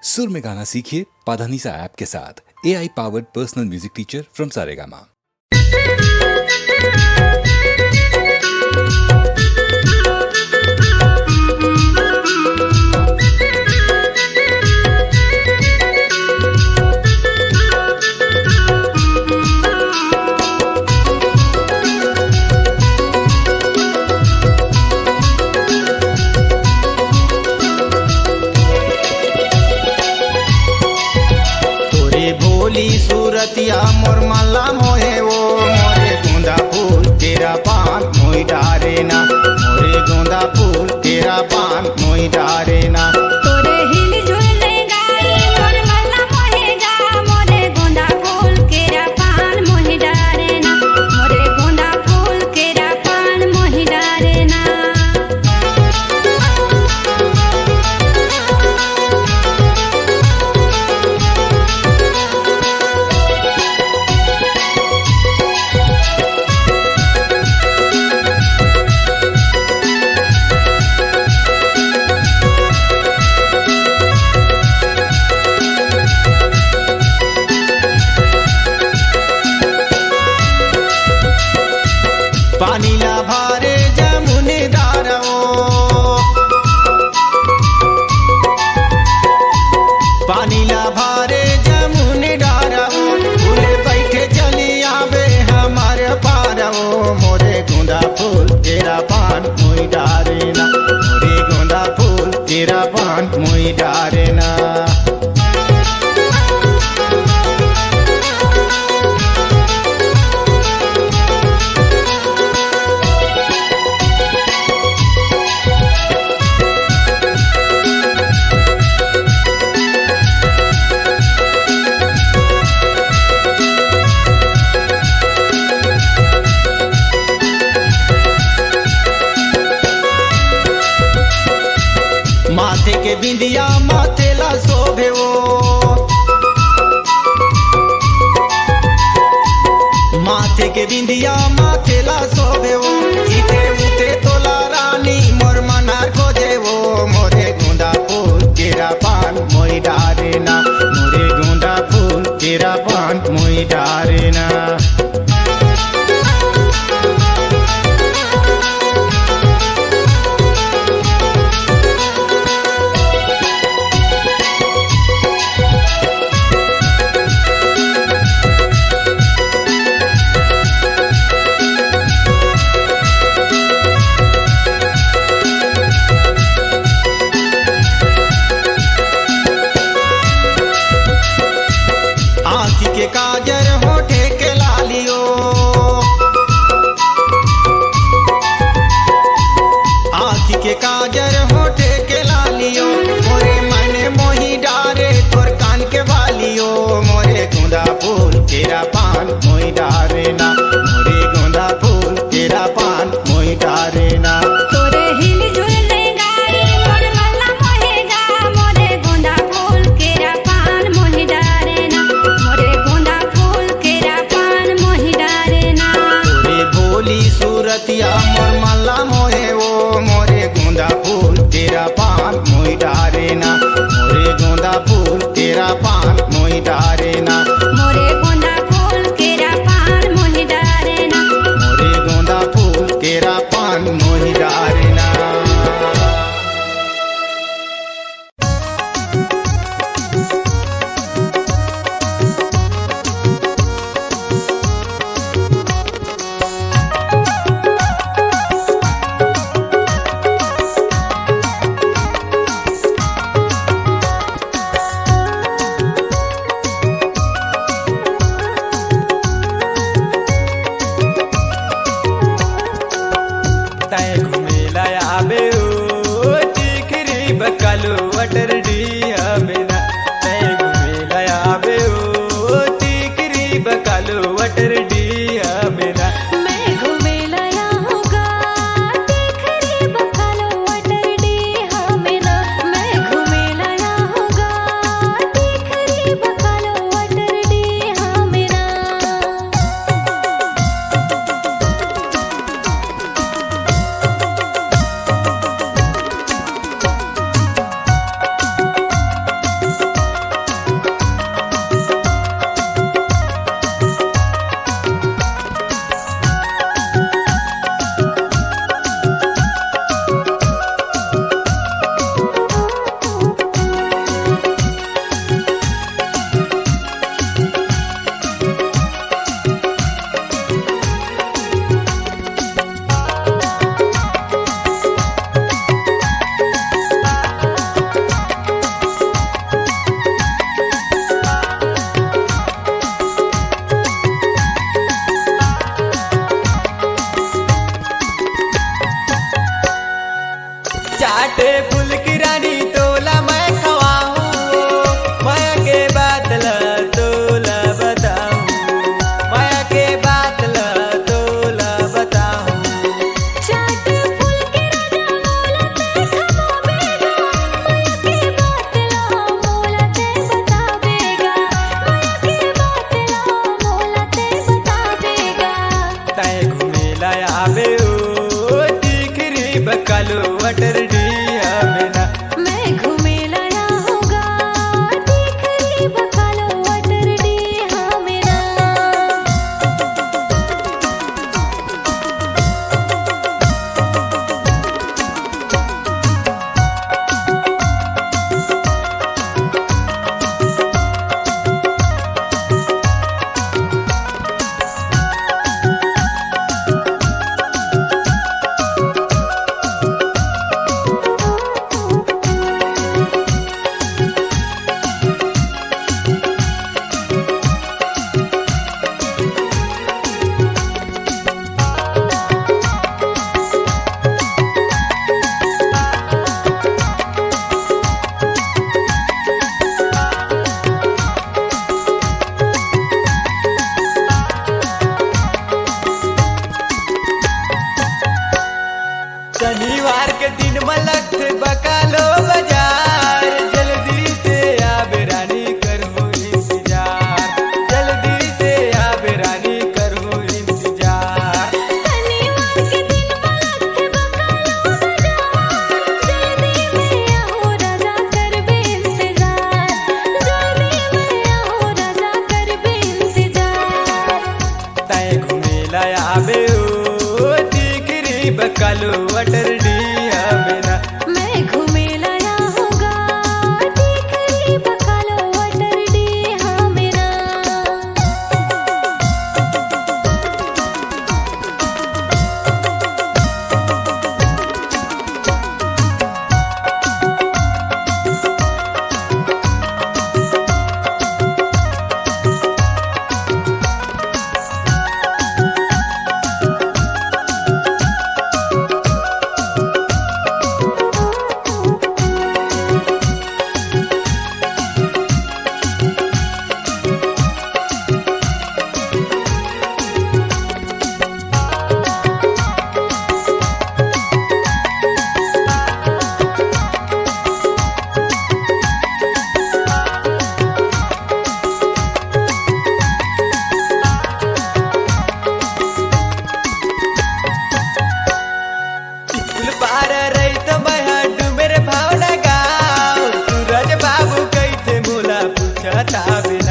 सुर में गाना सीखिए पाधानीसा ऐप के साथ। AI powered personal music teacher from Saregama. सूरतिया मोर माला मोहे वो मोरे गोंदा फूल तेरा पान मोई डारे ना, मोरे गोंदा फूल तेरा पान मोई डारे ना। तोरे हिल झुल गाई मोर माला मोहे जा, मोरे गोंदा फूल केरा पान मोहि डारे ना, मोरे गोंदा फूल केरा पान मोहि डारे ना। पानी ला भारे जमुने दारो, पानी ला भारे जमुने डारो, फूले बैठे चली आवे हमारे पारो। मोरे गोंदा फूल तेरा पान मोई डारे ना, मोरे गोंदा फूल तेरा पान मोई डारे ना। माथे के बिंदिया माथे ला शोभे वो, माथे के बिंदिया माथे ला शोभे वो, इते उते तोला रानी मोर मनार खोजे वो। मोरे गोंदा फूल तेरा पान मोई डारे ना, मोरे गोंदा फूल तेरा पान मोई डारे ना। आँखी के काजर होठे के लालियो, आँखी के काजर होठे के लालियो, मोरे मन मोही डारे तोर कान के बालियो। मोरे गोंदा फूल तेरा पान मोई डारे ना, मोरे गोंदा फूल तेरा पान मोई डारे ना। तोरे हिल झुल गाई मोर माला मोहे जा, मोरे गोंदा फूल केरा पान मोहि डारे ना, मोरे गोंदा फूल केरा पान मोहि डारे ना। तोरे भोली सूरतिया मोर माला मोहे वो, मोरे गोंदा फूल तेरा पान मोई डारे ना, मोरे गोंदा फूल तेरा पान मोई डारे ना। मोरे गोंदा फूल केरा पान बकालो वटर डिया मेरा मैं घूमे लाया होगा टिकरी बकालो वटर डिया मेरा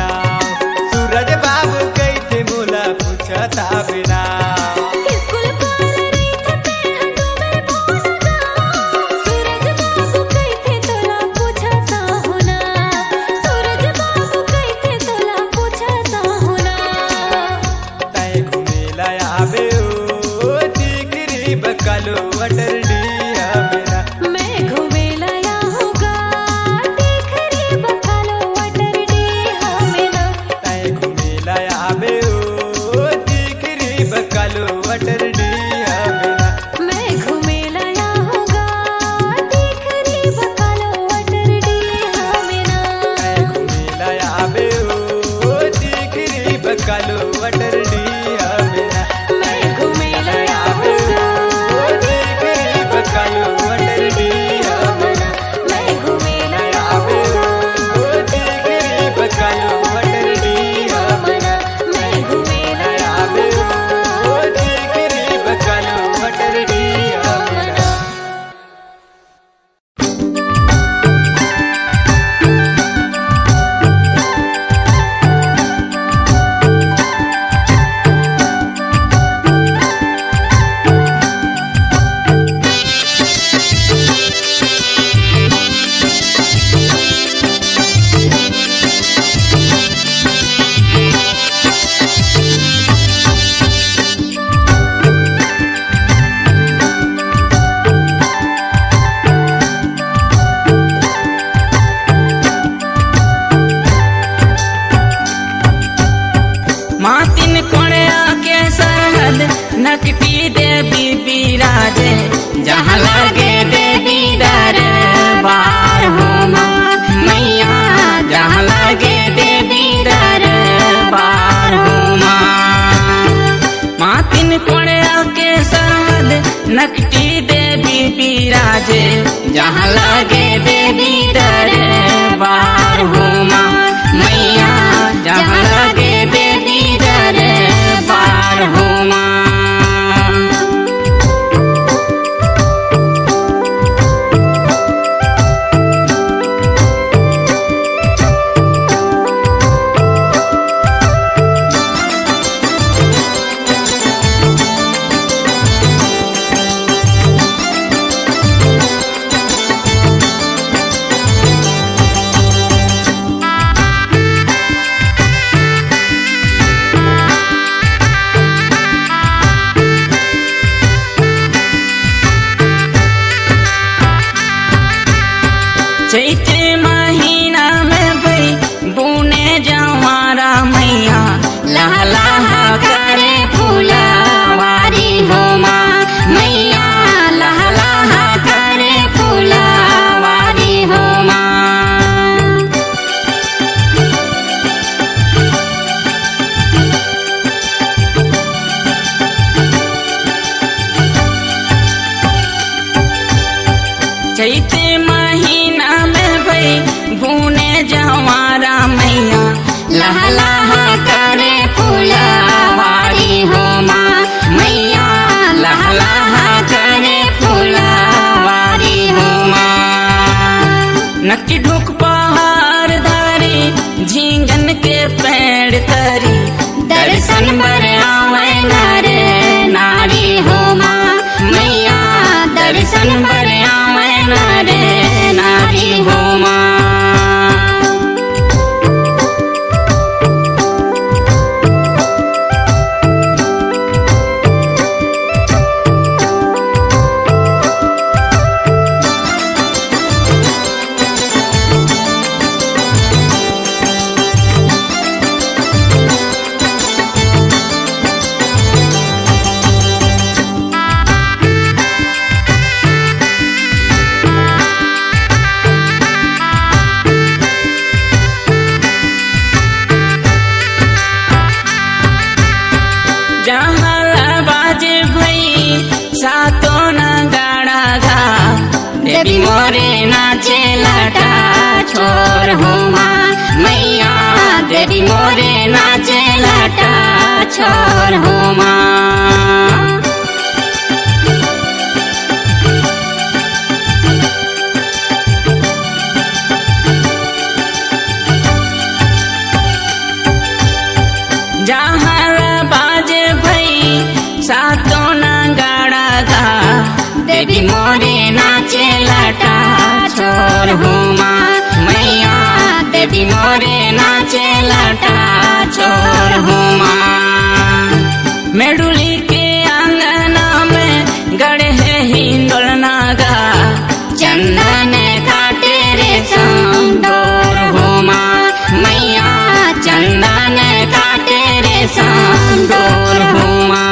सूरज बाबू कैथे बोला पूछता बिना स्कूल पार रही थे हटो मेरे बोला सूरज बाबू कैथे तोला पूछता होना सूरज बाबू कैथे तोला पूछता होना तय घूमे लाया बे ओ टिकरी बकालो वटर डिया मेरा मैं घूमे लाया होगा टिकरी बकालो वटर डिया मेरा तय घूमे लाया बे ओ टिकरी बकालो वटर डिया मेरा मैं घूमे लाया होगा टिकरी बकालो वटर डिया मेरा तय घूमे लाया बे ओ टिकरी बकालो वटर डिया मेरा मैं घूमे लाया होगा टिकरी बकालो वटर डिया मेरा मैं घूमे लाया बे ओ टिकरी बकालो वटर डिया मेरा मैं घूमे लाया बे ओ टिकरी बकालो वटर डिया मेरा मातिन कोड़िया के सरहद नकटी देवी बिराजे जहाँ लगे देवी दरबार हो माँ मैया जहाँ लगे देवी दरबार हो माँ मातिन कोड़िया के सरहद नकटी देवी बिराजे जहाँ लगे देवी दरबार हो माँ मैया जहाँ लगे देवी दरबार हो माँ चैत महीना में भई बुने जवारा मैया लहा लहा करे फुलवारी हो माँ मैया लहा लहा करे फुलवारी हो माँ चैत महीना में भई बुने जवारा मैया लहा लहा करे फुलवारी हो माँ मैया लहा लहा करे फुलवारी हो माँ नक्की ढुक पहाड़ धारी झींगन के पेड़ तरी दर्शन बर आवे नर नारी हो माँ मैया छोर हो माँ मैया देवी मोरे नाचे लाटा छोर हो माँ। जहाँ बाजे भई सातों नगाड़ा गा देवी मोरे नाचे लाटा छोर हो माँ मैया देवी मोरे नाचे लाटा छोर हो माँ। मेडुली के आंगना में गड़े है हिंदोल नागा चंदन काटे रे संदोर हो माँ मैया चंदन काटे रे संदोर हो माँ।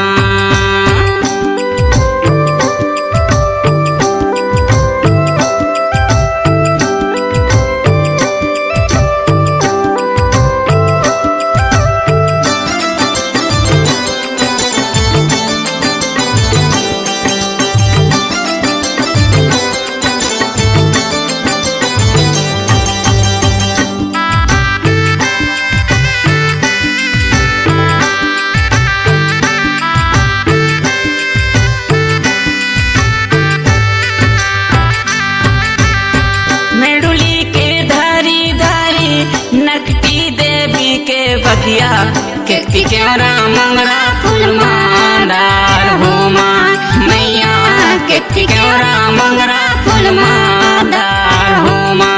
मेडुली के धारी धारी नकटी देवी के बगिया केती केवरा मंगरा फूल मादार हो माँ मैया केती केवरा मंगरा फूल मादार हो माँ।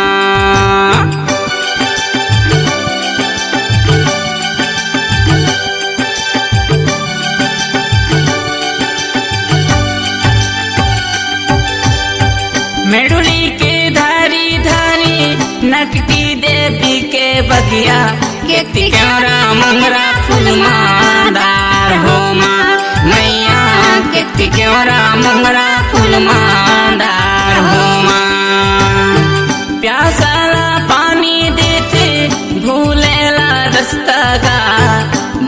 मेडुली के धारी धारी नकटी देवी के बगिया केती केवरा मंगरा फूल मादार हो माँ मैया केती केवरा मंगरा फूल मादार हो माँ। प्यासाला पानी देते भूलेला रास्ता गा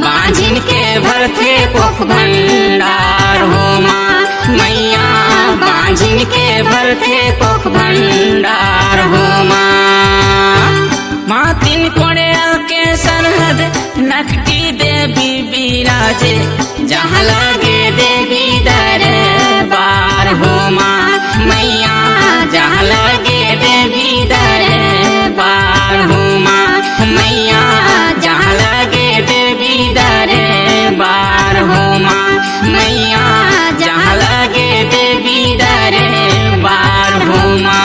बांझिन के भरते कोख भंडार हो माँ मैया बांझिन के भरते कोख भंडार हो माँ। मातिन कोड़िया के सरहद नकटी देवी बिराजे जहाँ लागे देवी दरबार हो माँ मैया जहाँ लागे देवी दरबार हो माँ मैया जहाँ लागे देवी दरबार हो माँ मैया जहाँ लागे देवी दरबार हो माँ।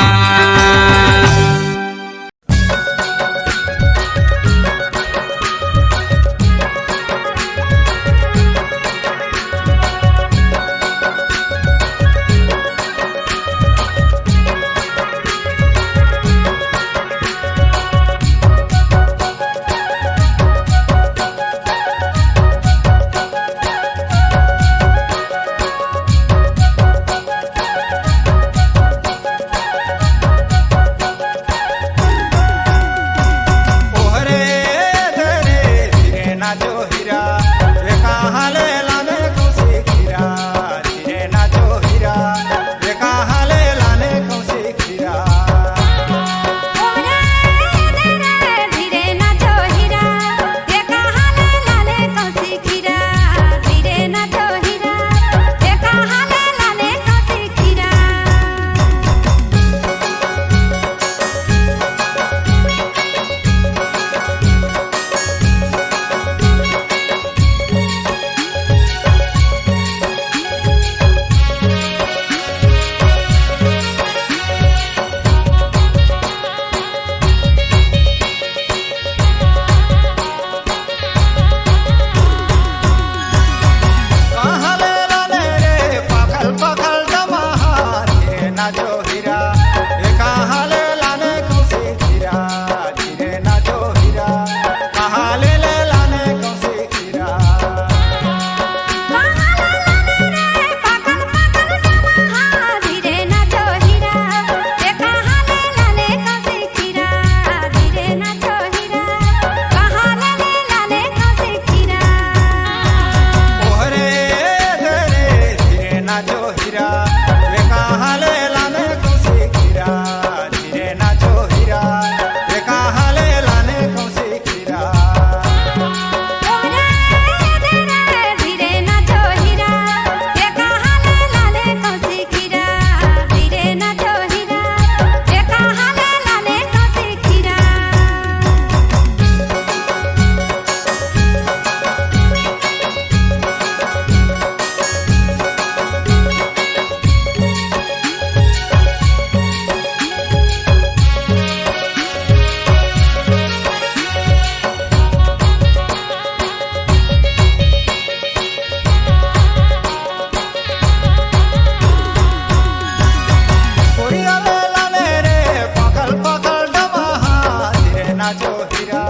नाचो हीरा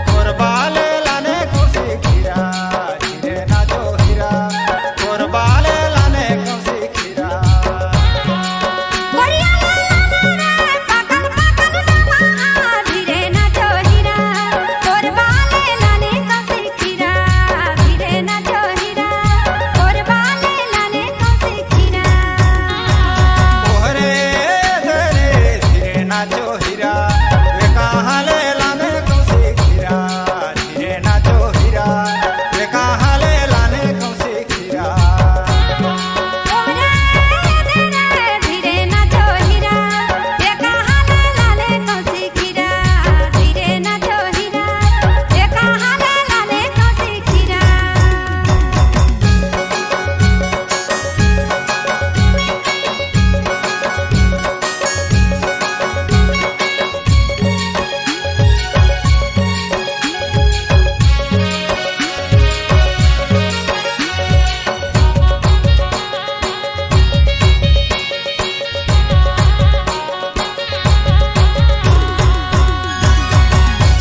कोरबाले लाने खुशी खीरा धीरे नाचो हीरा कोरबाले लाने खुशी खीरा गोरिया लाला रे पाकल पाकल मामा धीरे नाचो हीरा कोरबाले लाने कौसे खीरा धीरे नाचो हीरा कोरबाले लाने कौसे खीरा ओहरे धरे धीरे नाचो हीरा वे कहाँ ले लाने खुशी खीरा धीरे नाचो हीरा वे कहाँ ले लाने खुशी खीरा ओरे धीरे धीरे नाचो हीरा ये कहाँ ले लाने कौसे खीरा धीरे नाचो हीरा ये कहाँ ले लाने कौसे खीरा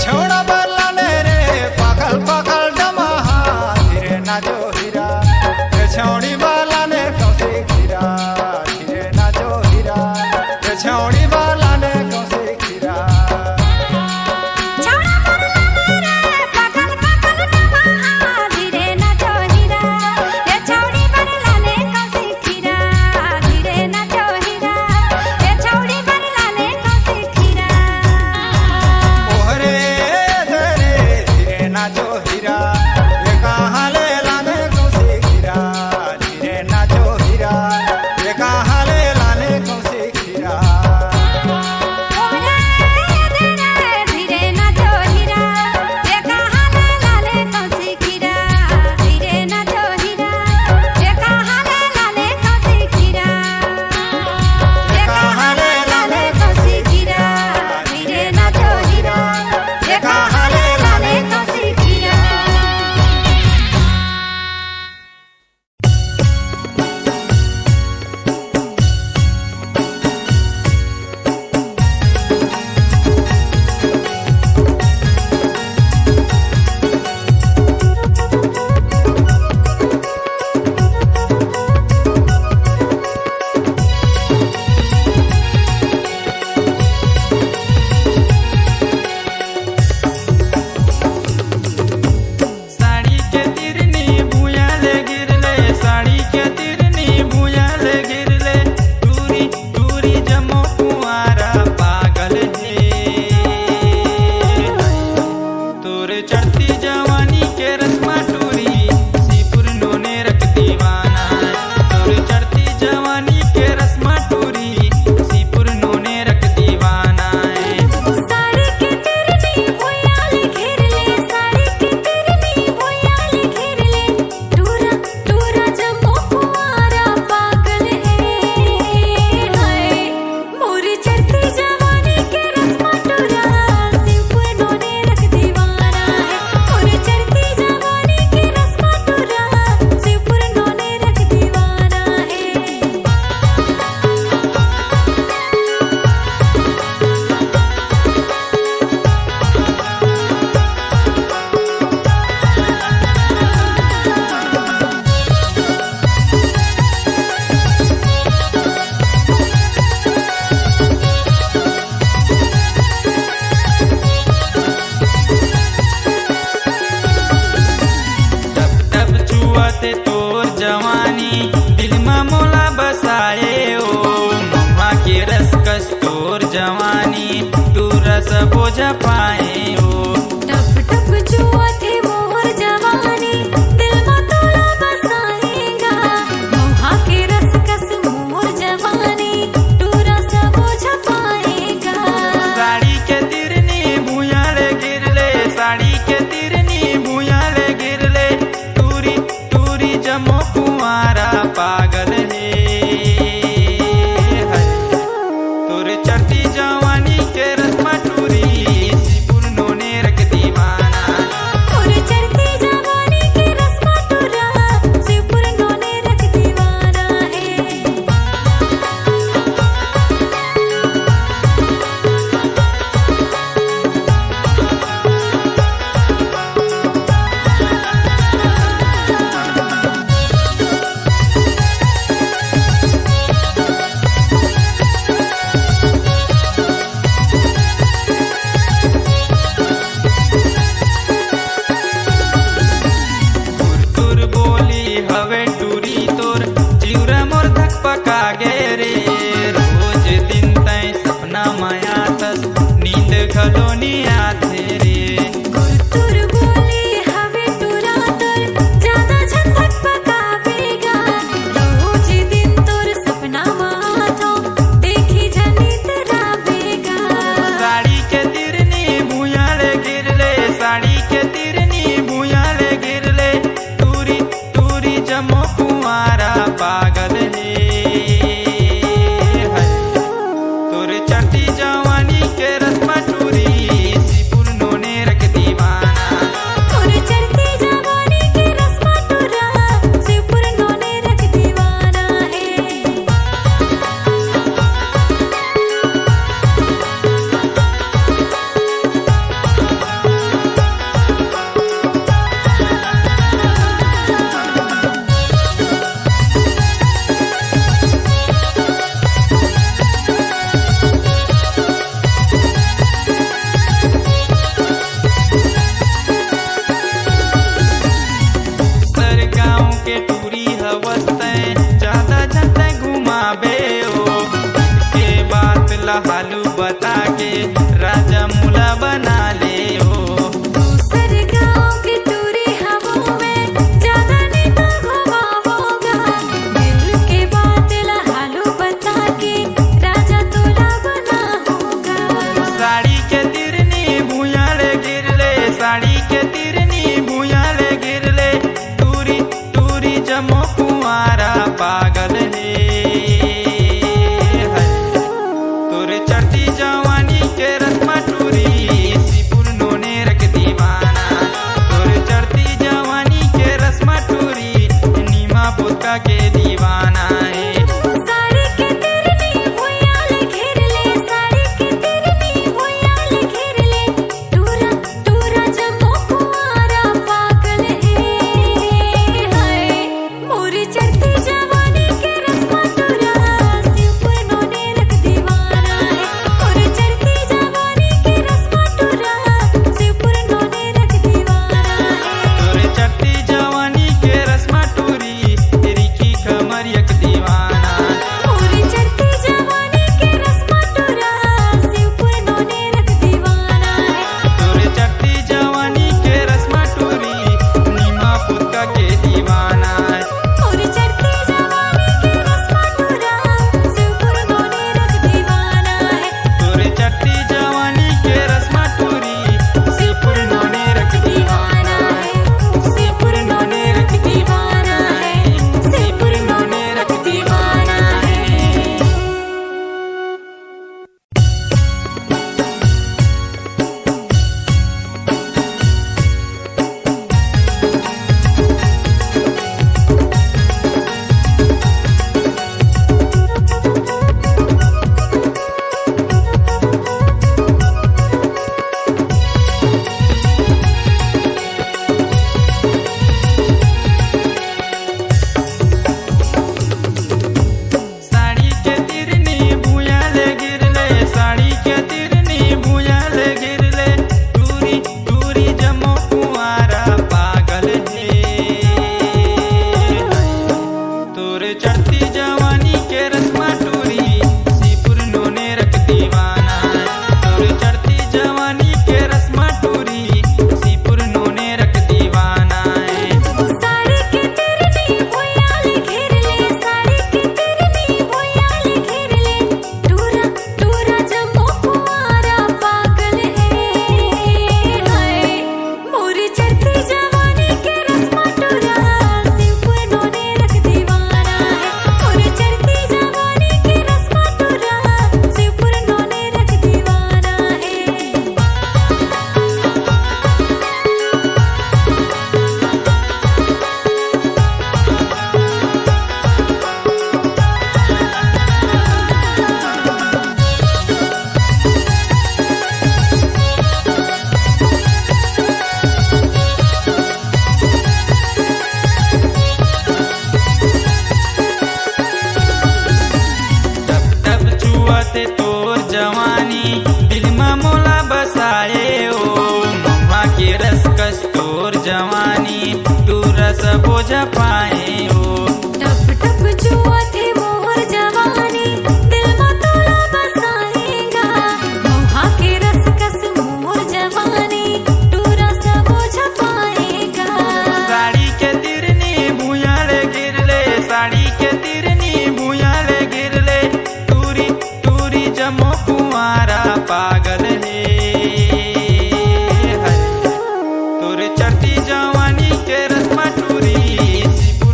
छोड़ा बरलाने रे पागल पागल डमहा धीरे नाचो हीरा रे छौड़ी बरलाने कौसे खीरा धीरे नाचो हीरा रे छौड़ी बरलाने कौसे खीरा छौड़ा बरलाने रे पागल पागल डमहा धीरे नाचो हीरा ये छौड़ी बरलाने कौसे खीरा धीरे नाचो हीरा ये छौड़ी बरलाने कौसे खीरा ओहरे धरे धीरे नाचो हीरा वे कहाँ ले लाने कौसे खीरा धीरे नाचो हीरा वे कहाँ ले लाने कौसे खीरा ओरे धीरे धीरे नाचो हीरा ये कहाँ ले लाने कौसे खीरा धीरे नाचो हीरा ये कहाँ ले लाने कौसे खीरा ये कहाँ ले लाने कौसे खीरा धीरे नाचो हीरा ये कहाँ ले लाने कौसे खीरा साड़ी के तिरनी भूयाले गिरले साड़ी के तिरनी भूयाले गिरले दूरी दूरी जमो कुआरा पागल है तोरे चढ़ती जवानी के रस्मा टूरी सीपुर नोने रख दीवाना तोरे चढ़ती जवानी के रस्मा टूरी सीपुर नोने रख दीवाना है साड़ी के तिरनी भुयाले घेरले साड़ी के तिरनी भुयाले घेरले टूरा टूरा जमो कुआरा पागल है हाय मोरी चढ़ती जवानी के रस्मा टूरा सिंपुर नोने रख दीवाना है मोरी चढ़ती जवानी के रस्मा टूरा सिंपुर नोने रख दीवाना है तब तब छुआते तोर जवानी दिल में मोला बसाए ओ मम्मा के रस कस तोर जवानी तू रस बोझ पाए ओ टप टप जुआ थे मोर जवानी दिल में तोला बसाएगा मोहा के रस कस मोर जवानी तू रस बोझ पाएगा साड़ी के तिरनी भूयाले गिरले साड़ी के तिरनी भूयाले गिरले टूरी टूरी जमो कुआरा पागल है तोरे चढ़ती जवानी के रस्मा टूरी सिपुर बोझ पाए हो। टप टप जुआ थे मोर जवानी, दिल में तोला बसाएगा। मोहा के रस कस मोर जवानी, टूरा सा बोझ पाएगा। साड़ी के तिरनी भूयाले गिरले, साड़ी के तिरनी भूयाले गिरले, टूरी टूरी जमो कुंवारा पागल है। तोर चढ़ती जवानी के रस्मा टूरी, सिपुर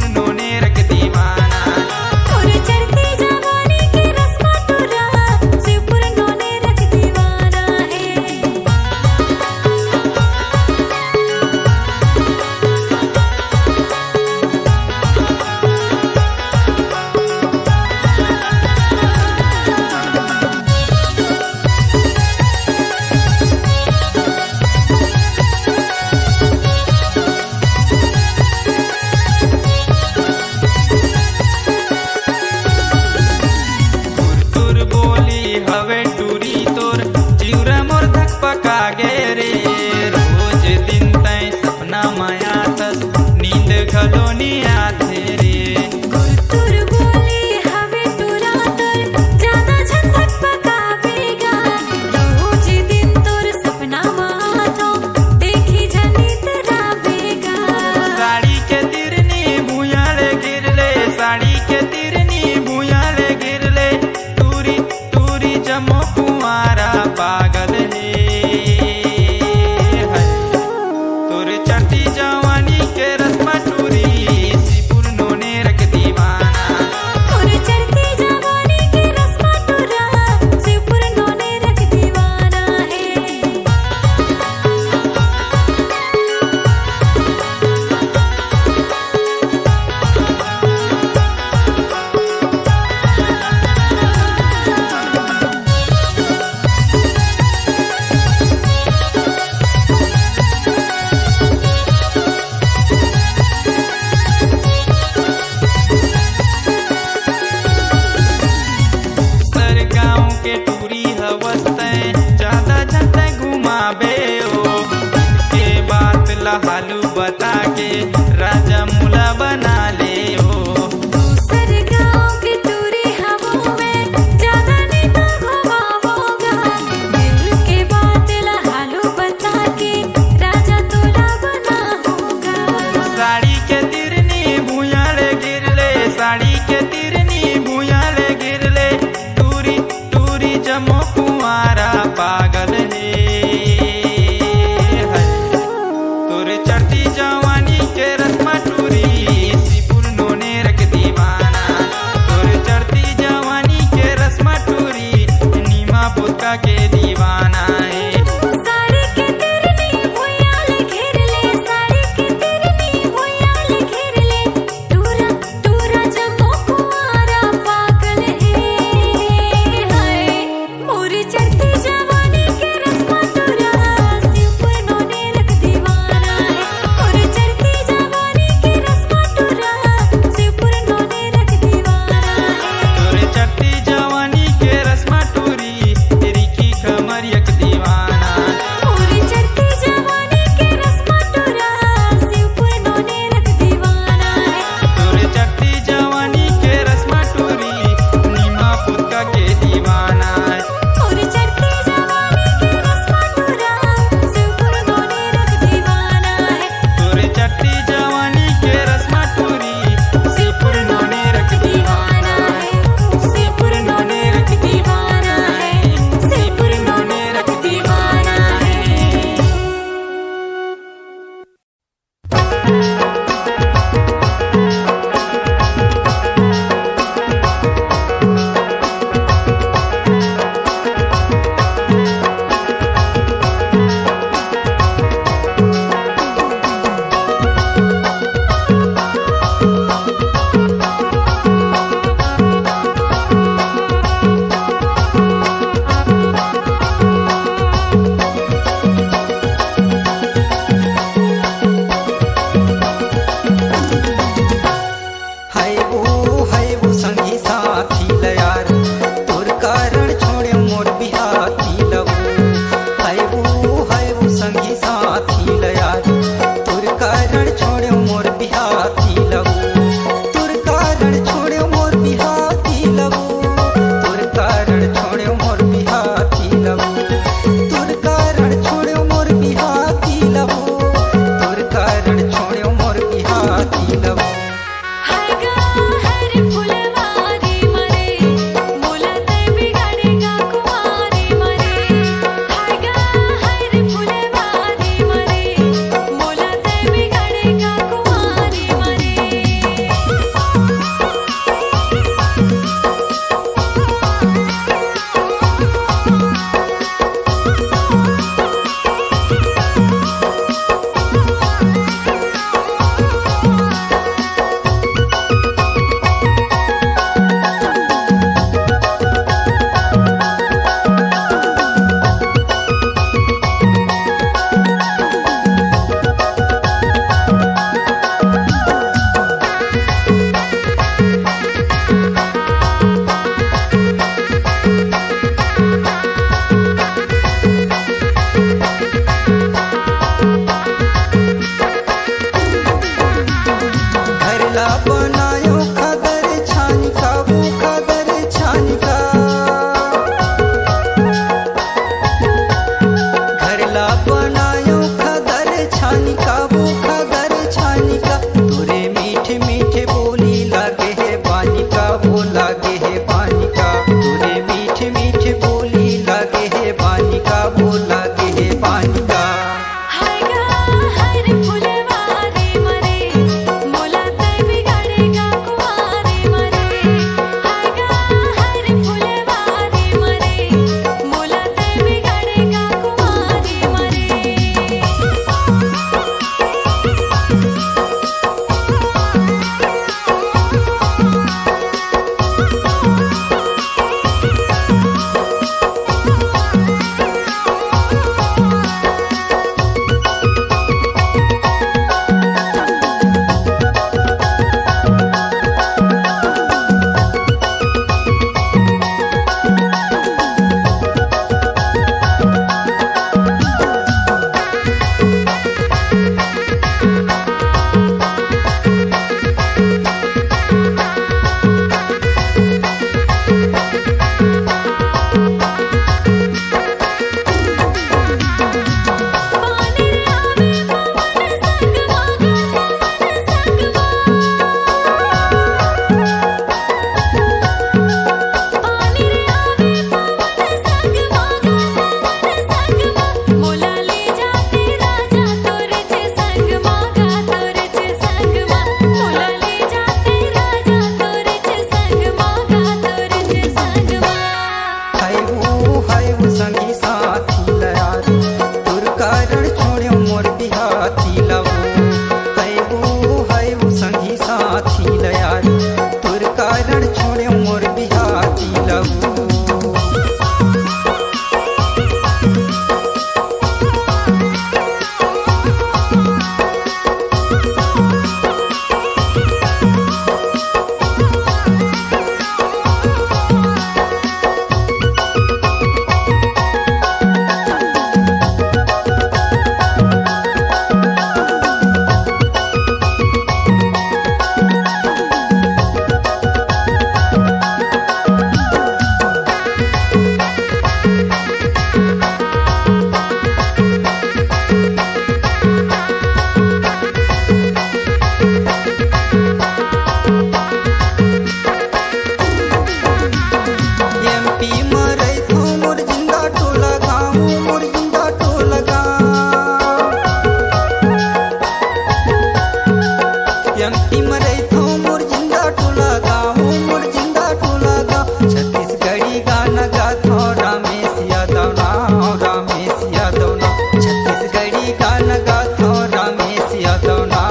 का थो रमेश यादव ना,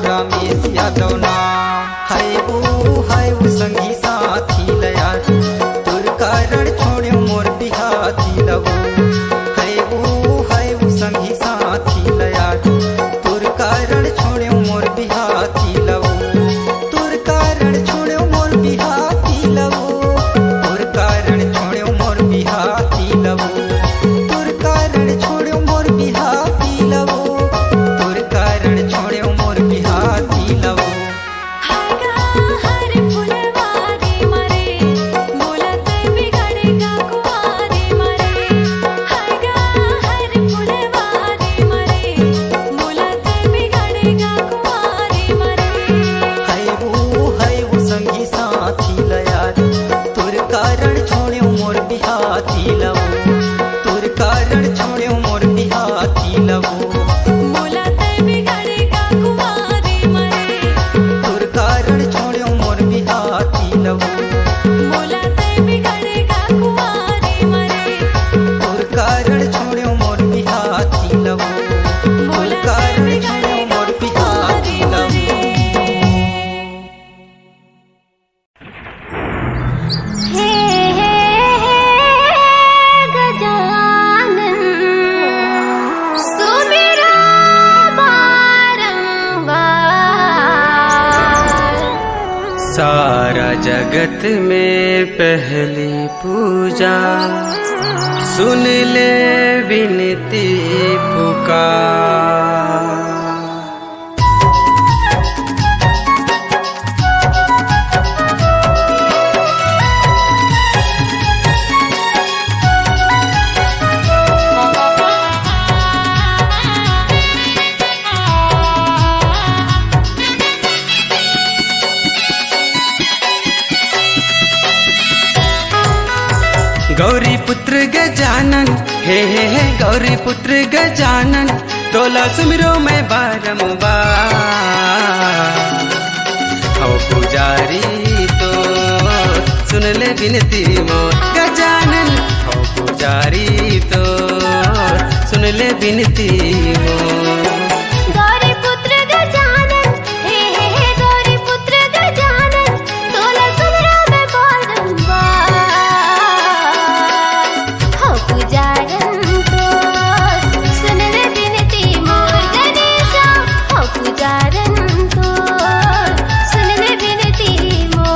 रमेश यादव ना। हाय वो संगी साथी लया, तुर कारण छोड़ो मोर बिहाती लवो। हाय वो संगी साथी लया, तुर कारण छोड़ो मोर बिहाती लवो। तुर कारण छोड़ो मोर बिहाती लवो, तुर कारण छोड़ो मोर बिहाती लवो। तुर कारण छोड़ो मोर बिहाती लवो, तुर कारण छोड़ो मोर बिहाती लवो। हायगा हर फुलवारी मरे, बोलत बिगड़ेगा कुंवारी मरे। हायगा हर फुलवारी मरे, बोलत बिगड़ेगा कुंवारी मरे। हाय वो संगी साथी लया, तुर कारण छोड़ो मोर बिहाती लवो। तुर कारण छोड़ो मोर बिहाती लवो। बोलत बिगड़ेगा कुंवारी मरे। तुर कारण छोड़ो मोर बिहाती लवो। बोलत बिगड़ेगा कुंवारी मरे। तुर कारण छोड़ो मोर बिहाती लवो। तुर कारण छोड़ो मोर बिहाती लवो। हे गजानन सुमिरा बारंबार। सारा जगत में पहली पूजा, सुन ले विनती पुकार। गौरी पुत्र गजानन, हे गौरी पुत्र गजानन, तोला सुमिरो मैं बारंबार। हो पुजारी तो सुन ले विनती मोर गजानन। हो पुजारी तो सुन ले विनती मोर। गौरी पुत्र गजानन, हे गौरी पुत्र गजानन, तोला सुमिरो मैं बारंबार। हो पुजारन तो सुन ले विनती मोर गणेशा। हो पुजारन तो सुन ले विनती मोर।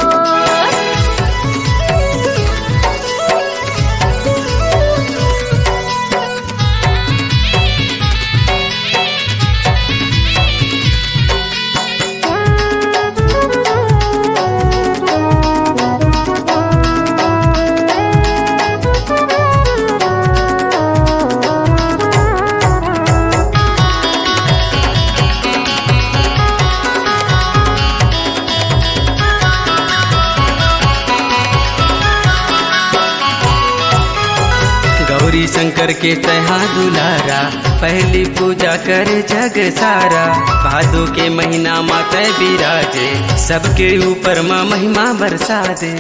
गौरी शंकर के तहा दुलारा, पहली पूजा करे जग सारा। भादो के महीना माते बिराजे, सबके ऊपर माँ महिमा बरसा दे।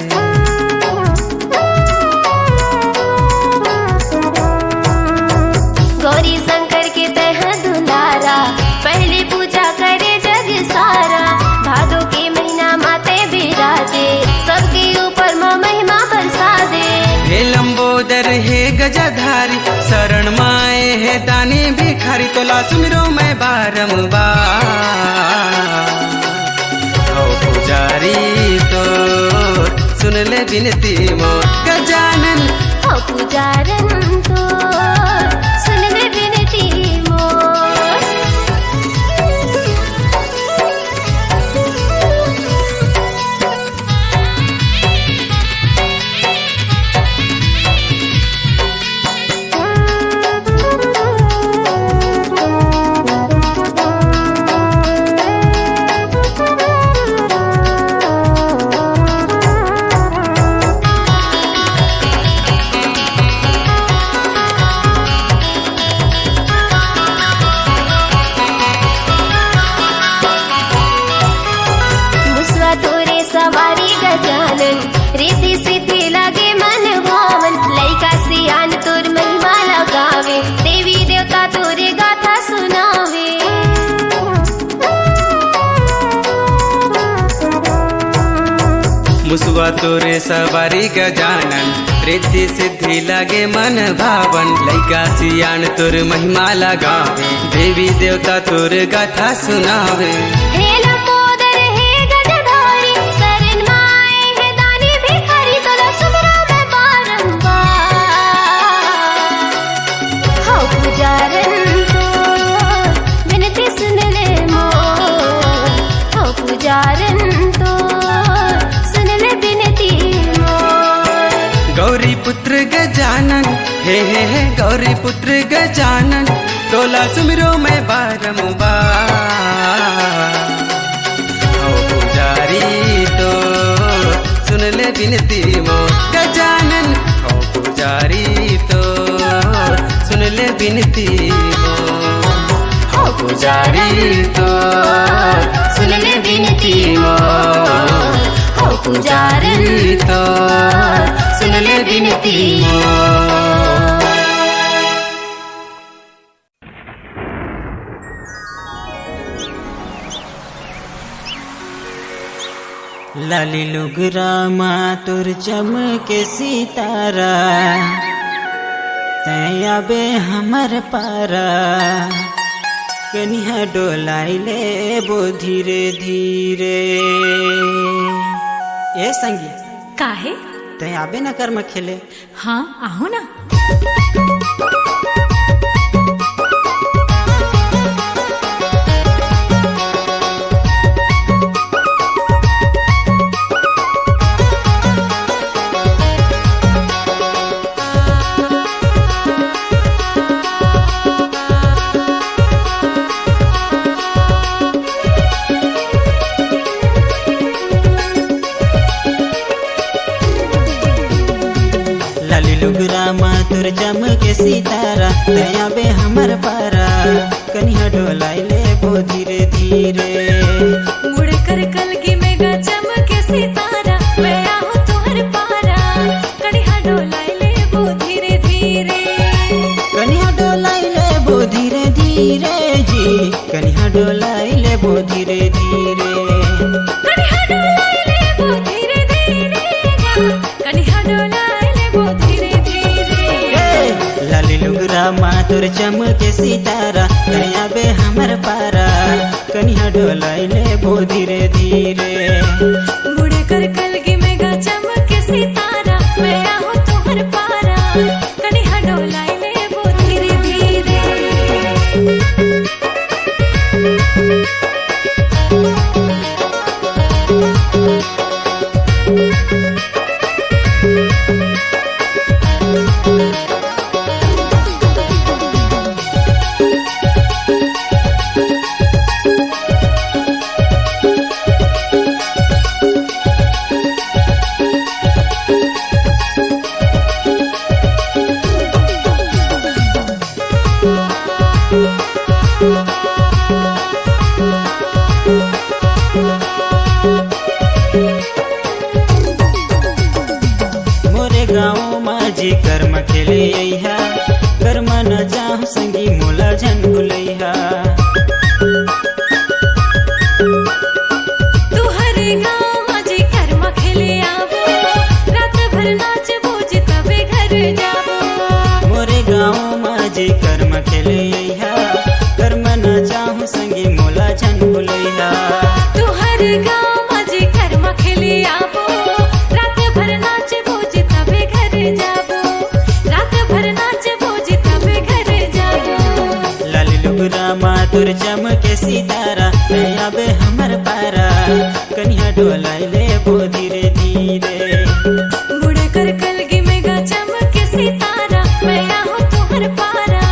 गौरी शंकर के तह दुलारा, पहली पूजा करे जग सारा। भादो के महीना माते बिराजे, सबके ऊपर माँ महिमा बरसा दे। हे लंबोदर हे गजाधारी, शरण माए हे दानी भिखारी, तोला सुमिरो मैं बारंबार। हो पुजारी तो सुन ले विनती मोर गजानन। हो पुजारन तो सुन ले विनती मोर। मुसुआ तोरे सवारी गजानन, रिद्धि सिद्धि लगे मन भावन। लैका सियान तोर महिमा लगावे, देवी देवता तोर गाथा सुनावे। हे लंबोदर हे गजधारी, शरण माए हे दानी भिखारी, तोला सुमरो मैं बारंबार। हो पुजारन तो विनती सुन ले मोर, हो पुजारन तो सुन ले विनती मोर। गौरी पुत्र गजानन, हे गौरी पुत्र गजानन, तोला सुमिरो मैं बारंबार। हो पुजारी तो सुन ले विनती मोर गजानन, हो पुजारी तो सुन ले विनती मोर। हो पुजारी तो सुन ले विनती मोर, हो पुजारी तो सुन ले विनती मोर। लाली लुगरा मातुर चमके सितारा, तैया बे हमर पारा। कनिया डोलाइले बो धीरे धीरे। ए संगी काहे? तै आबे न कर्म खेले। हाँ आहू ना। लुगरा मातुर चमके सितारा, दया बे हमर पारा। कनिया डोलाइले बो धीरे धीरे। मुड़ कर कलगी में गा चमके सितारा, मैं आहू तुहर पारा। कनिया डोलाइले बो धीरे धीरे। कनिया डोलाइले बो धीरे धीरे जी, कनिया डोलाइले बो धीरे धीरे। कनिया डोलाइले बो धीरे धीरे गा, कनिया डोलाइले बो धीरे धीरे। लाली लुगरा मातुर चमके सितारा, कनिया बे हमर पारा। कनिया डोलाइले बो धीरे धीरे। मुड़ कर कलगी में गा चमके सितारा, मैं आहू तुहर पारा। कनिया डोलाइले बो धीरे धीरे। मोरे गाँव माझी कर्म खेले अइहा, कर्म न जाहु संगी मोला जन भुलैहा। तुहर गाँव माझे कर्म खेले आवो, रात भर नाच बूझ तबे घर जावो। मोरे गाँव माझी कर्म खेले अइहा, कर्म न जाहु संगी मोला जन भुलैहा। तुहर गाँव माझे कर्म खेले आवो, रात भर नाच बूझ तबे घर जावो। रात भर नाच बूझ तबे घर जावो। लाली लुगरा मातुर चमके सितारा, नया बे हमर पारा। कनिया डोलाइले बो धीरे धीरे। मुड़ कर कलगी में गा चमके सितारा, मैं आहू तुहर पारा।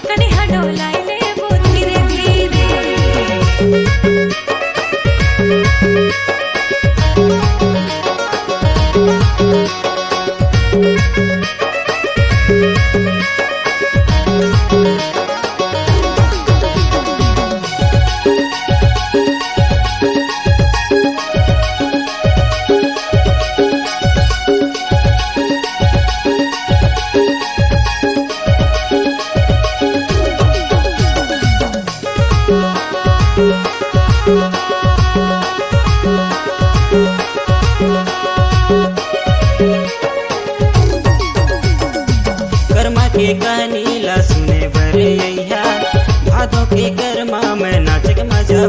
कनिया डोलाइले बो धीरे धीरे।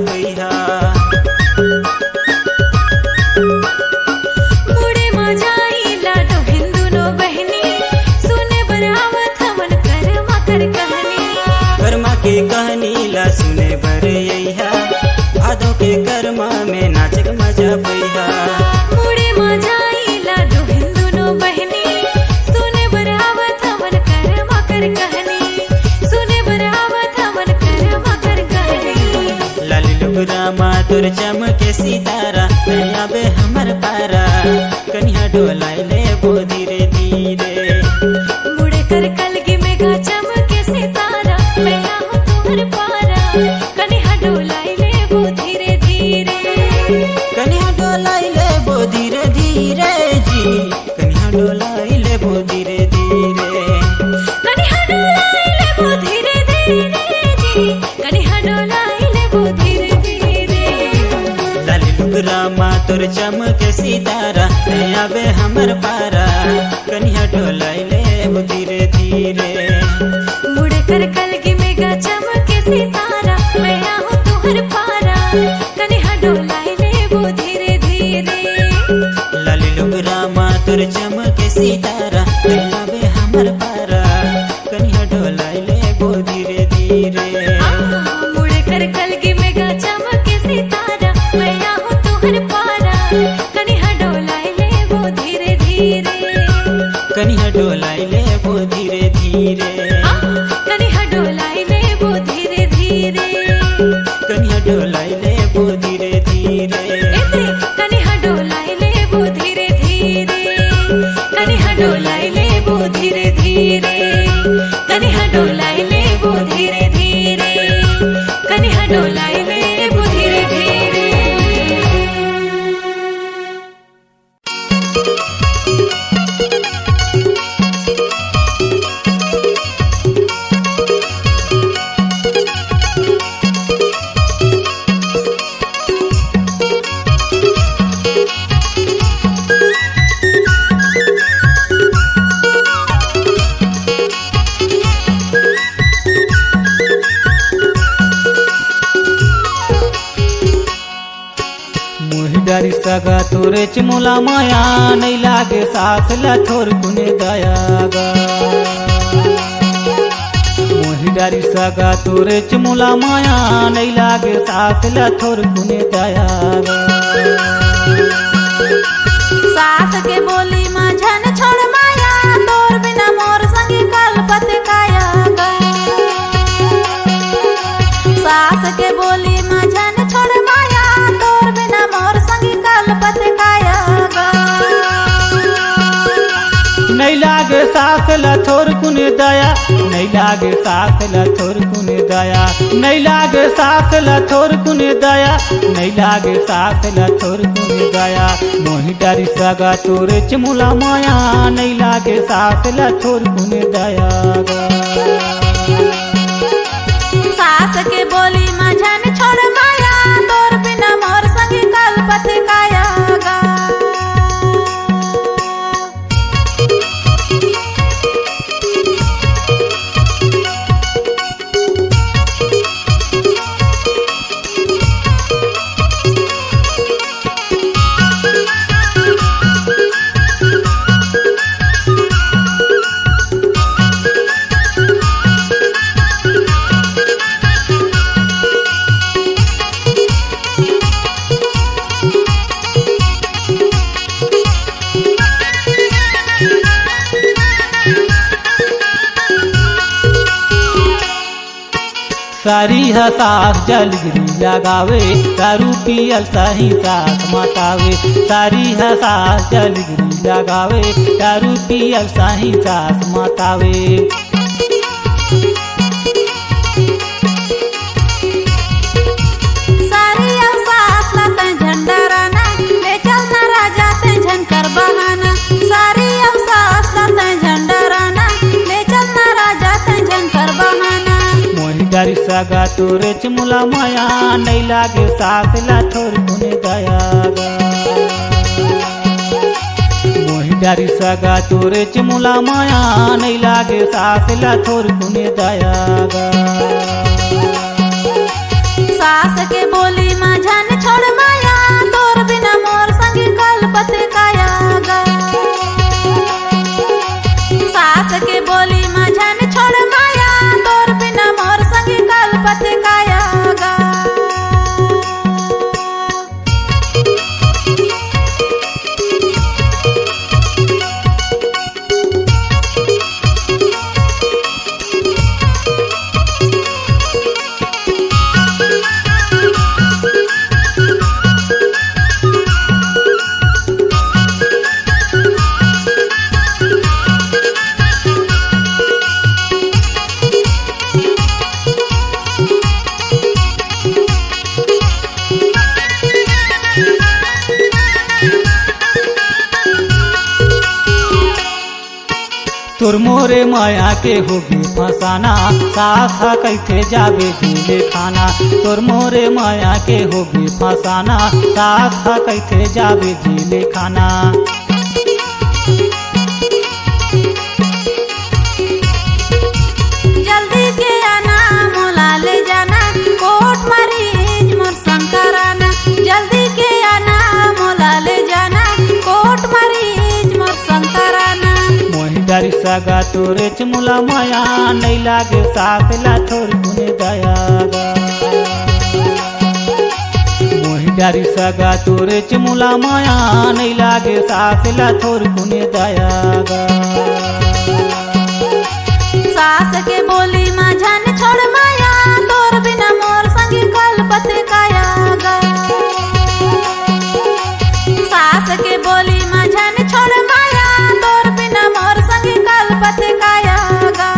पैहा मुड़े मजाईला दोघीन दुनो बहिणी सुने बरावत हमन कर्मा कर कहानी कर्मा के कहानी ला सुने बर यहा भादो के कर्मा में नाचक मजा पैहा मुड़े मजाईला दोघीन दुनो बहिणी सुने बरावत हमन कर्मा कर कहानी सुने बरावत हमन कर्मा कर कहानी लाली लुगरामा तोर चमके सितारा नया बे हमर पारा कन्या डोलाइले बो धीरे धीरे मुड़े कर कलगी में गा चमके सितारा मैं आहूं तुम्हार पारा कन्या डोलाइले वो धीरे धीरे कन्या डोलाइले बो धीरे धीरे जी कन्या डोलाइले बो धीरे धीरे कन्या डोलाइले वो धीरे धीरे जी कन्या डोलाइले वो धीरे धीरे लाली लुगरामा तोर चमके सितारा नया बे हमर पारा कन्या डोलाइले बो धीरे धीरे मुड़े कर कलगी में गा चमके सितारा मैं आहूं तुम्हार पारा कन्या डोलाइले वो धीरे धीरे लाली लुगरामा तोर चमके सितारा नया बे हमर पारा कन्या डोलाइले बो धीरे धीरे मुड़े कर कलगी में गा चमके सितारा मैं आहूं तुम्हार पारा कन्या डोलाइले वो धीरे धीरे कन्या डोलाइले बो धीरे धीरे कन्या डोलाइले वो धीरे धीरे कन्या डोलाइले बो धीरे धीरे एते कन्या डोलाइले वो धीरे धीरे कन्या डोलाइले वो धीरे धीरे कन्या डोलाइले वो धीरे धीरे कन्या डोलाइले वो धीरे धीरे मोहिडारी सगा तोरे चिमुला माया नहीं लागे सास ला थोर कुने दयागा मोहिडारी सगा तोरे चिमुला माया नहीं लागे सास ला थोर कुने दयागा सास के बोली माझन छोड़ माया तोर बिना मोर संगी कलपत काया गा सास के बोली माझन छोड़ माया तोर बिना मोर संगी कलपत काया गा नहीं लागे सास ला थोर कुने दया नहीं लागे सास ला थोर कुने दया नहीं लागे सास ला थोर कुने दया नहीं लागे सास ला थोर कुने दया मोहिडारी सगा तोरे चिमुला माया नहीं लागे सास ला थोर कुने दया गा सास के बोली माझन छोड़ माया तोर बिना मोर संगी कलपत काया गा सारी सास जलगिरी लगावे दारू पियल सही सास मतावे सारी सास जलगिरी लगावे दारू पियल सही सास मतावे सारी सास ला तै झंडा राना ले चलना राजा तै झंकर बहाना सारी सास ला तै झंडा राना ले चलना राजा तै झंकर बहाना मोहिडारी सगा तोरे चिमुला माया नहीं लागे सास ला थोर कुने दया गा मोहिडारी सगा तोरे चिमुला माया नहीं लागे सास ला थोर कुने दया गा सास के बोल तोर मोरे माया के होगी फसाना सास हा कैथे जाबे झीले खाना तोर मोरे माया के होगी फसाना सास हा कैथे जाबे झीले खाना जल्दी के आना मोला ले जाना कोट मरीज मोर शंकराना जल्दी के आना मोला ले जाना कोट मरीज मोर शंकराना मोहिदारी सगा तोरे चमुला माया नहीं लागे सास ला थोर गुने दयागा मोहिदारी सगा तोरे चमुला माया नहीं लागे सास ला थोर गुने दयागा सास के बोली माझन छोड़ माया तोर बिना मोर संगी कलपत कायागा सास के बोली माझन छोड़ माया तोर बिना मोर संगी कलपत कायागा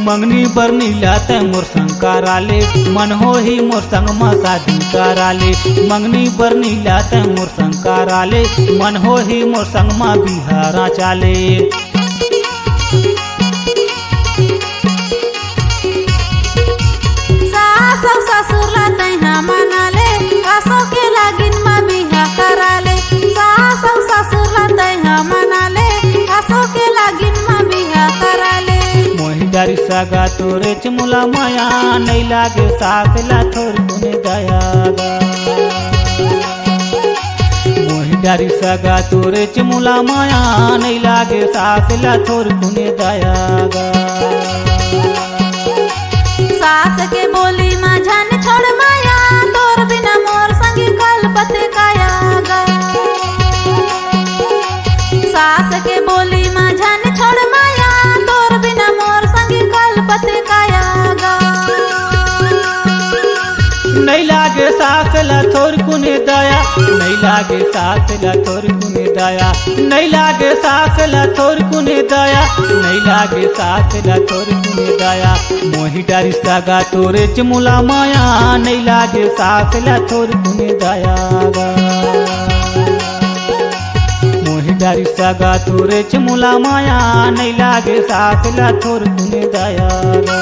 मंगनी बरनी लाते मोर संकाराले मन हो ही मोर संग मा शादी कराले मंगनी बरनी लाते मोर संकाराले मन हो ही मोर संग मा बिहारा चाले सास और ससुर लाते हैं मनाले आसो के लागिन मा बिहा कराले सास और ससुर लाते हैं मनाले आसो के लागिन मा बिहा कराले मोहिदारी सगा तोरे चमुला माया नहीं लागे सास ला थोर गुने दयागा मोहिदारी सगा तोरे चमुला माया नहीं लागे सास ला थोर गुने दयागा सास के बोली माझन छोड़ माया तोर बिना मोर संगी कलपत कायागा सास के बोली माझन छोड़ माया तोर बिना मोर संगी कलपत कायागा नहीं लागे सास ला थोर कुने दया नहीं लागे सास ला थोर कुने दया नहीं लागे सास ला थोर कुने दया नहीं लागे सास ला थोर कुने दया मोहिदारी सगा तोरे चमुला माया नहीं लागे सास ला थोर कुने दयागा मोहिदारी सगा तोरे चमुला माया नहीं लागे सास ला थोर कुने दयागा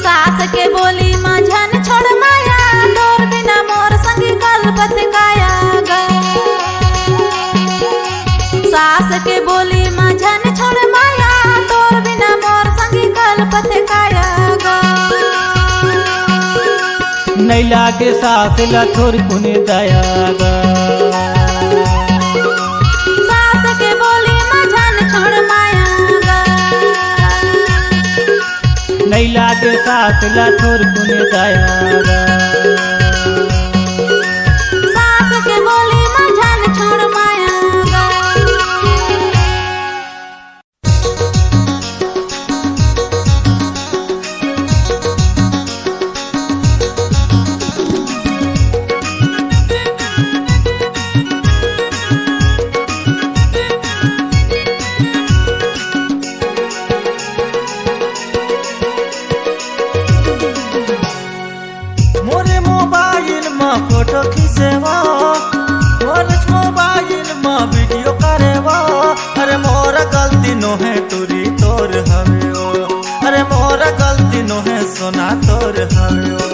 सास के बोली माझन छोड़ माया तोर बिना मोर संगी कलपत कायागा सास के बोली माझन छोड़ माया तोर बिना मोर संगी कलपत कायागा नहीं लागे सास ला थोर कुने दयागा सास के बोली माझन छोड़ मायागा नहीं लागे सास ला थोर कुने दयागा सास के बोली माझन छोड़ मायागा मोरे मोबाइल में फोटो खींचेवा मोर मोबाइल में वीडियो करेवा अरे मोर गलती नो है तुरी तोर हवे ओ अरे मोर गलती नो है सोना तोर हवे ओ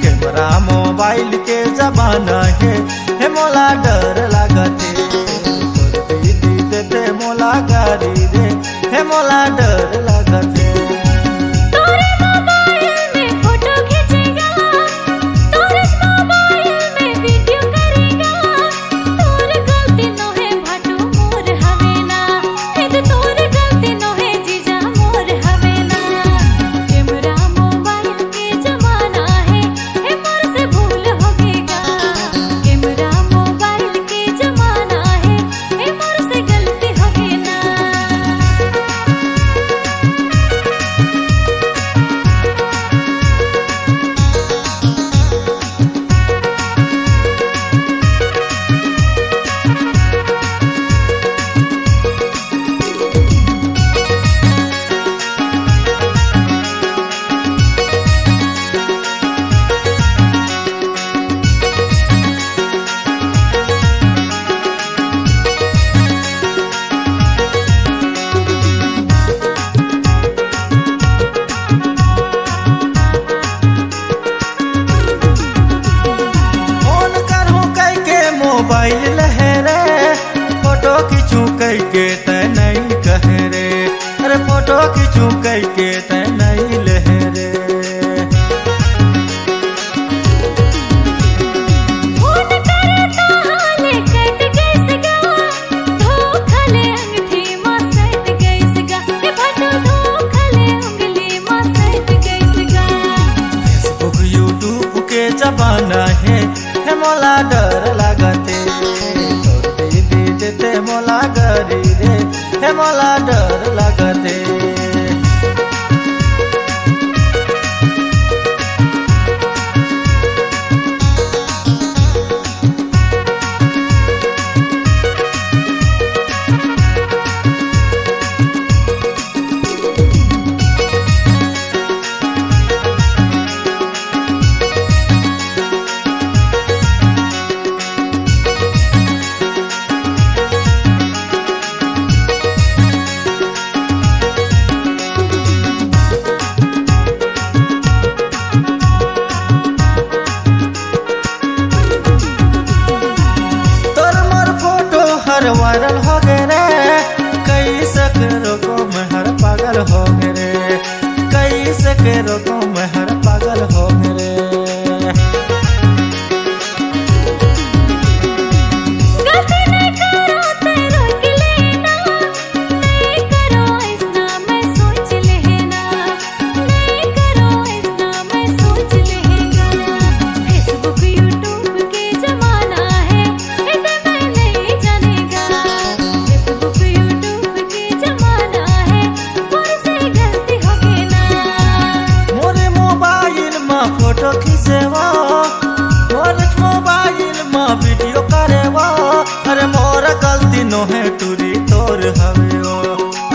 कैमरा मोबाइल के जमाना है हे मोला डर लागते तोर दीदी देते मोला गाड़ी रे हे मोला डर लागते तोरे मोबाइल में फोटो खींचेगा तोरे मोबाइल में वीडियो करेगा तोर गलती नो है भाटू मोर हवे ना हेद तोर गलती नो है जीजा मोर हवे ना कैमरा मोबाइल के जमाना फोटो खींचू कई के तय नहीं कह रे, अरे फोटो खींचू कई के तय नहीं लह रे। फोन करता हाले कट गइस गा, धोखले अंगठी मां सट गइस गा, हे भाटो धोखले उंगली मां सट गइस गा। फेसबुक यूट्यूब के जमाना है मोला डर लागते, तोर दीदी देते मोला गरी रे, हे मोला डर लागते। वायरल हो गए रे, कई सकेरों को मैं हर पागल हो गए रे, कई सकेरों को मैं हर पागल हो गए रे। गलती नहीं करो ते रोक लेना, नहीं करो ऐसा मैं सोच लेना, नहीं करो ऐसा मैं सोच लेगा। फेसबुक यूट्यूब के जमाना है, इधर मैं नहीं जानेगा। फेसबुक यूट्यूब के जमाना है, मुझसे गलती हो गई ना। मोरे मोबाइल में फोटो खींचेवा, मोरे मोबाइल में वीडियो करेवा, अरे मोर गलती नो है टूरी तोर हवे ओ,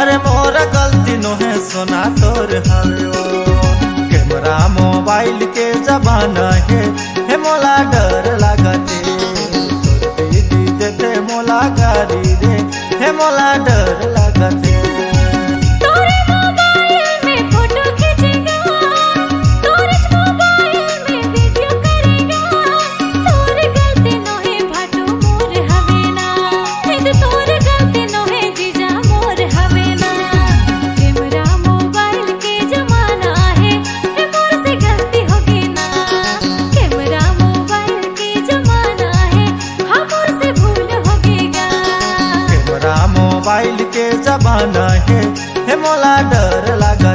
अरे मोर गलती नो है सोना तोर हवे ओ। कैमरा मोबाइल के जमाना है मोला डर लागते, तोर दीदी देते मोला गारी रे, हे मोला डर लागते। तोरे मोबाइल में फोटो खींचेगा, तोरे मोबाइल में वीडियो करेगा, तोरे गलती नो है भाटो मोर हवे ना, इद तोरे गलती नो है जीजा मोर हवे ना। कैमरा मोबाइल के जमाना है, मोर से गलती हो गई ना। कैमरा मोबाइल के जमाना है, हाँ मोर से भूल हो गईगा। कैमरा मोबाइल के जमाना है मोला डर लगा।